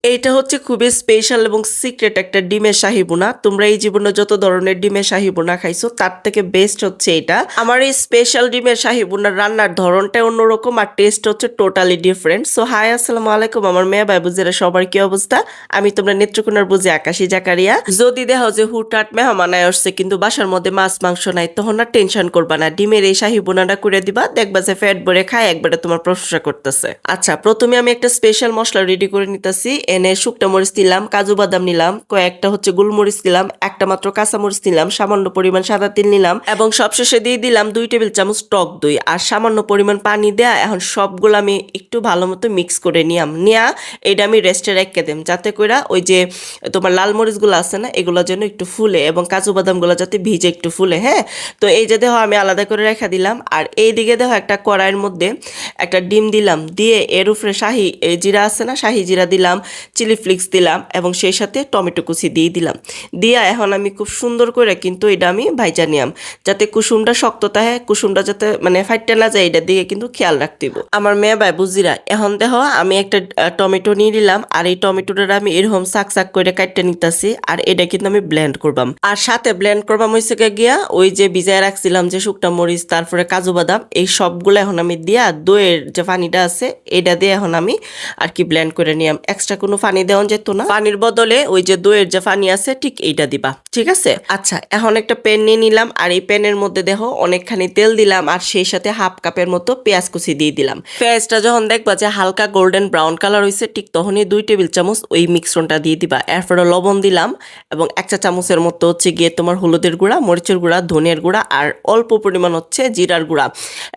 এইটা হচ্ছে খুবই স্পেশাল এবং সিক্রেট একটা ডিমের শাহী ভুনা। তোমরা এই জীবনে যত ধরনের ডিমের শাহী ভুনা খাইছো তার থেকে বেস্ট হচ্ছে এটা। আমার এই স্পেশাল ডিমের শাহী ভুনার রান্নার ধরনটাই অন্যরকম আর টেস্ট হচ্ছে টোটালি ডিফারেন্ট। সো হাই, আসসালামু আলাইকুম আমার মেয়ে ভাই বুঝিরা, সবার কি অবস্থা? আমি তোমরা নেত্রকোনার বুঝি আকাশী জাকারিয়া। যদি দেখো যে হুটহাট মেহমান আয় আসছে কিন্তু বাসার মধ্যে মাছ মাংস নাই, তখন আর টেনশন করবা না, ডিমের এই শাহী ভুনাটা করে দিবা, দেখবা যে ফ্যাট ভরে খায় একবারে তোমার প্রশংসা করতেছে। আচ্ছা, প্রথমে আমি একটা স্পেশাল মশলা রেডি করে নিতেছি। এনে শুকনো মরিচ দিলাম, কাজু বাদাম নিলাম, কয়েকটা হচ্ছে গোলমরিচ দিলাম, একটা মাত্র কাঁচামরিচ নিলাম, সামান্য পরিমাণ সাদা তিল নিলাম এবং সবশেষে দিয়ে দিলাম 2 টেবিল চামচ টক দই আর সামান্য পরিমাণ পানি দেয়া। এখন সবগুলো আমি একটু ভালো মতো মিক্স করে নিয়া এটা আমি রেস্টে রেখে দিম, যাতে করে ওই যে তোমার লাল মরিচগুলো আছে না, এগুলো যেন একটু ফুলে এবং কাজু বাদামগুলো যাতে ভিজে একটু ফুলে। হ্যাঁ, তো এই যে দেখো আমি আলাদা করে রেখে দিলাম। আর এই দিকে দেখো একটা কড়াইয়ের মধ্যে একটা ডিম দিলাম, দিয়ে এর উপরে শাহি জিরা আছে না, শাহি জিরা দিলাম, চিলি ফ্লেক্স দিলাম এবং সেই সাথে টমেটো কুচি দিয়ে দিলাম। দিয়া এখন আমি খুব সুন্দর করে কিন্তু এটা আমি ভাইজা নিয়াম, যাতে কুসুমটা শক্ত থাকে, কুসুমটা যাতে মানে ফাইটটা না যায়, এটার দিকে কিন্তু খেয়াল রাখতে হবে আমার মেয়ে ভাই বুঝিরা। এখন দেখো আমি একটা টমেটো নিয়ে নিলাম আর এই টমেটোটা আমি এরকম সাক সাক করে কাটতে নিতেছি আর এটা কিন্তু আমি ব্লেন্ড করবাম। আর সাথে ব্লেন্ড করবাম হয়েছে গিয়া ওই যে ভিজায় রাখছিলাম যে শুকনা মরিচ, তারপরে কাজু বাদাম, এই সবগুলো এখন আমি দিয়া দইয়ের যে পানিটা আছে এটা দিয়ে এখন আমি আর কি ব্লেন্ড করে নিলাম। এক্সট্রা কোনো পানি দেওয়া যেত না, পানির বদলে ওই যে দইয়ের যে পানি আছে ঠিক এইটা দিবা, ঠিক আছে? আচ্ছা, এখন একটা প্যান নিয়ে নিলাম আর এই প্যানের মধ্যে দেখো অনেকখানি তেল দিলাম আর সেই সাথে হাফ কাপের মতো পেঁয়াজ কুচি দিয়ে দিলাম। পেঁয়াজটা যখন দেখবা যে হালকা গোল্ডেন ব্রাউন কালার হয়েছে ঠিক তখনই 2 টেবিল চামচ ওই মিশ্রণটা দিয়ে দিবা। এরপরে লবণ দিলাম এবং 1 চা চামচের মতো হচ্ছে গিয়ে তোমার হলুদের গুঁড়া, মরিচের গুঁড়া, ধনিয়ার গুঁড়া আর অল্প পরিমাণ হচ্ছে জিরার গুঁড়া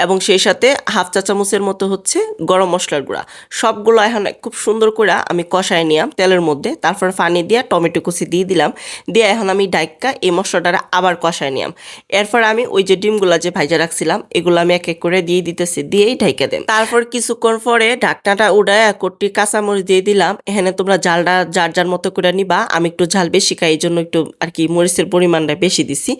এবং সেই সাথে হাফ চা চামচের মতো হচ্ছে গরম মশলার গুঁড়া। সবগুলো এখন খুব সুন্দর করে আমি কষায় নিলাম তেলের মধ্যে, তারপর পানি দিয়ে টমেটো কুচি দিয়ে দিলাম, দিয়ে এখন আমি ডাইক্কা এই মশলাটা আবার কষায় নিলাম। এরপর আমি ওই যে ডিমগুলা যে ভাইজা রাখছিলাম এগুলো আমি এক এক করে দিয়ে দিতেছি, দিয়েই ঢাইকা দেন। তারপর কিছুক্ষণ পরে ঢাকনাটা উড়ায় কটি কাঁচামরিচ দিয়ে দিলাম। এখানে তোমরা ঝালটা যার যার মতো করে নিবা, আমি একটু ঝাল বেশি খাই এই জন্য একটু আর কি মরিচের পরিমাণটা বেশি দিছি।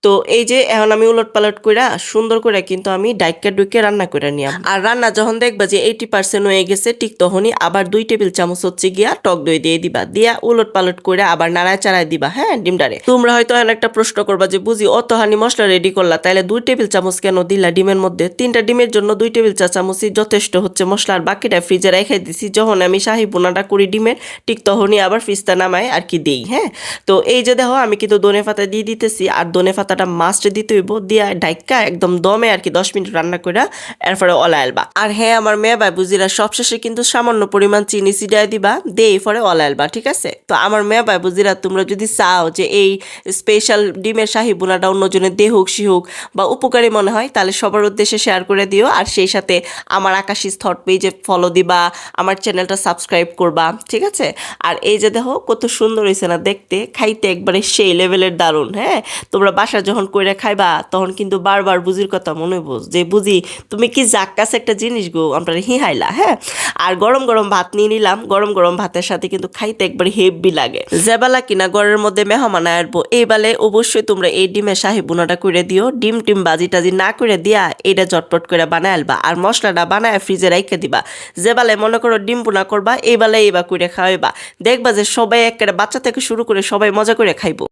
তো এই যে এখন আমি উলট পালট করে সুন্দর করে কিন্তু আমি ডাইক্কা ডুইকে রান্না করে নিলাম। আর রান্না যখন দেখবা যে 80% হয়ে গেছে ঠিক তখনই আবার 2 টেবিল চামচ হচ্ছে গিয়া টক দই দিয়ে দিবা, দিয়া উলট পালট করে আবার নাড়ায় চাড়ায় দিবা। হ্যাঁ, ডিমটারে তোমরা হয়তো একটা প্রশ্ন করবা যে বুঝি অত হানি মশলা রেডি করলা, তাইলে 2 টেবিল চামচ কেন দিলা ডিমের মধ্যে? 3টা ডিমের জন্য 2 টেবিল চা চামচই যথেষ্ট হচ্ছে মশলা, আর বাকিটা ফ্রিজে রেখে দিছি। যখন আমি শাহী ভুনাটা করি ডিমের ঠিক তখনই আবার ফ্রিজটা নামায় আর কি দেই। হ্যাঁ, তো এই যে দেখো আমি কিন্তু ধনে পাতা দিয়ে দিতেছি আর ধনে পাতাটা মাস্ট দিতে হইব, দিয়া ডাইক্কা একদম দমে আর কি 10 মিনিট রান্না করে এরপরে অলাইলবা। আর হ্যাঁ আমার মেয়ে ভাই বুঝিরা, সবশেষে কিন্তু সামান্য পরিমাণ চিনি ছিটায় দিবা, দিয়ে এরপরে অলাইলবা, ঠিক আছে? তো আমার মেয়ে ভাই বুঝিরা, তোমরা যদি চাও যে এই স্পেশাল ডিমের শাহী ভুনাটা অন্যজনের দেহ হোক সি হোক বা উপকারী মনে হয়, তাহলে সবার উদ্দেশ্যে শেয়ার করে দিও আর সেই সাথে আমার আকাশী থট পেজে ফলো দিবা, আমার চ্যানেলটা সাবস্ক্রাইব করবা, ঠিক আছে? আর এই যে দেখো কত সুন্দর হয়েছে না দেখতে, খাইতে একবারে সেই লেভেলের দারুণ। হ্যাঁ, তোমরা বাসা যখন কইরা খাইবা তখন কিন্তু বারবার বুঝির কথা মনে বোঝ যে বুঝি তুমি কি জাক্কাস একটা জিনিস গো, আমরা হিহাইলা। হ্যাঁ, আর গরম গরম ভাত নিয়ে নিলাম, গরম গরম ভাতের সাথে কিন্তু খাইতে একবার হেভি লাগে। যেবেলা কিনা ঘরের মধ্যে মেহমান আসবো এই বেলায় অবশ্যই তোমরা এই ডিমের শাহী ভুনাটা করে দিও। ডিম টিম বাজি টাজি না করে দিয়া এটা চটপট করে বানায় আলবা আর মশলাটা বানায় ফ্রিজে রাইখে দিবা। যে বেলায় মনে করো ডিম ভুনা করবা এই বেলায় এবার করে খাওয়াইবা, দেখবা যে সবাই একেবারে বাচ্চা থেকে শুরু করে সবাই মজা করে খাইবো।